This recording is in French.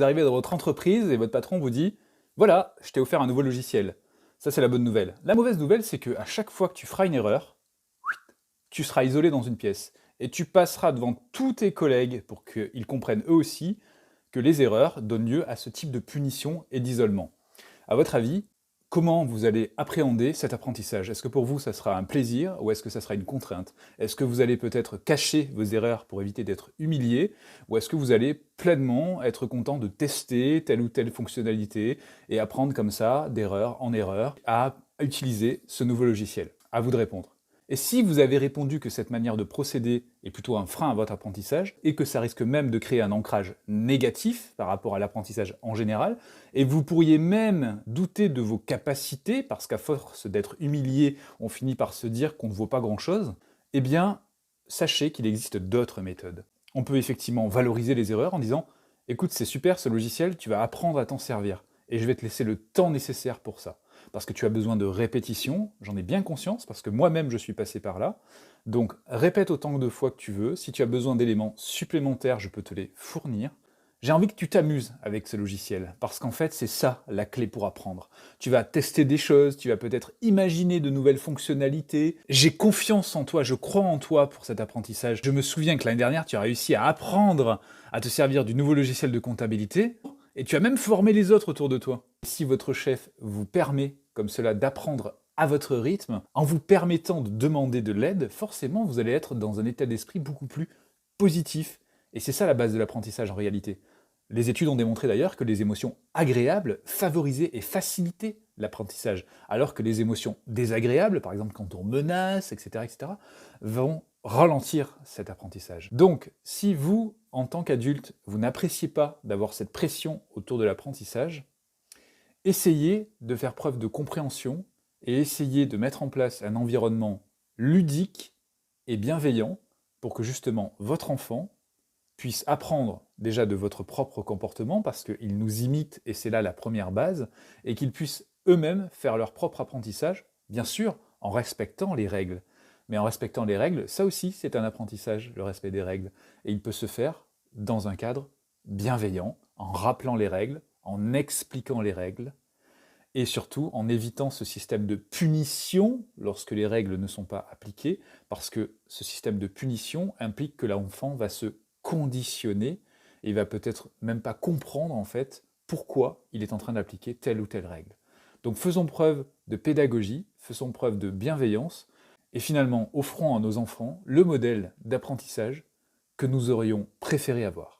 Vous arrivez dans votre entreprise et votre patron vous dit: «Voilà, je t'ai offert un nouveau logiciel». Ça, c'est la bonne nouvelle. La mauvaise nouvelle, c'est qu'à chaque fois que tu feras une erreur, tu seras isolé dans une pièce et tu passeras devant tous tes collègues pour qu'ils comprennent eux aussi que les erreurs donnent lieu à ce type de punition et d'isolement. À votre avis, comment vous allez appréhender cet apprentissage? Est-ce que pour vous, ça sera un plaisir ou est-ce que ça sera une contrainte? Est-ce que vous allez peut-être cacher vos erreurs pour éviter d'être humilié? Ou est-ce que vous allez pleinement être content de tester telle ou telle fonctionnalité et apprendre comme ça, d'erreur en erreur, à utiliser ce nouveau logiciel? À vous de répondre. Et si vous avez répondu que cette manière de procéder est plutôt un frein à votre apprentissage, et que ça risque même de créer un ancrage négatif par rapport à l'apprentissage en général, et vous pourriez même douter de vos capacités, parce qu'à force d'être humilié, on finit par se dire qu'on ne vaut pas grand-chose, eh bien, sachez qu'il existe d'autres méthodes. On peut effectivement valoriser les erreurs en disant « Écoute, c'est super ce logiciel, tu vas apprendre à t'en servir, et je vais te laisser le temps nécessaire pour ça. » Parce que tu as besoin de répétition, j'en ai bien conscience, parce que moi-même je suis passé par là. Donc répète autant de fois que tu veux, si tu as besoin d'éléments supplémentaires, je peux te les fournir. J'ai envie que tu t'amuses avec ce logiciel, parce qu'en fait c'est ça la clé pour apprendre. Tu vas tester des choses, tu vas peut-être imaginer de nouvelles fonctionnalités. J'ai confiance en toi, je crois en toi pour cet apprentissage. Je me souviens que l'année dernière, tu as réussi à apprendre à te servir du nouveau logiciel de comptabilité, et tu as même formé les autres autour de toi. Si votre chef vous permet, comme cela, d'apprendre à votre rythme, en vous permettant de demander de l'aide, forcément vous allez être dans un état d'esprit beaucoup plus positif. Et c'est ça la base de l'apprentissage en réalité. Les études ont démontré d'ailleurs que les émotions agréables favorisaient et facilitaient l'apprentissage, alors que les émotions désagréables, par exemple quand on menace, etc., vont ralentir cet apprentissage. Donc, si vous, en tant qu'adulte, vous n'appréciez pas d'avoir cette pression autour de l'apprentissage, essayez de faire preuve de compréhension et essayez de mettre en place un environnement ludique et bienveillant pour que justement votre enfant puisse apprendre déjà de votre propre comportement, parce qu'ils nous imitent et c'est là la première base, et qu'ils puissent eux-mêmes faire leur propre apprentissage, bien sûr en respectant les règles. Mais en respectant les règles, ça aussi c'est un apprentissage, le respect des règles. Et il peut se faire dans un cadre bienveillant, en rappelant les règles, en expliquant les règles, et surtout en évitant ce système de punition lorsque les règles ne sont pas appliquées, parce que ce système de punition implique que l'enfant va se conditionner et il va peut-être même pas comprendre en fait pourquoi il est en train d'appliquer telle ou telle règle. Donc faisons preuve de pédagogie, faisons preuve de bienveillance et finalement offrons à nos enfants le modèle d'apprentissage que nous aurions préféré avoir.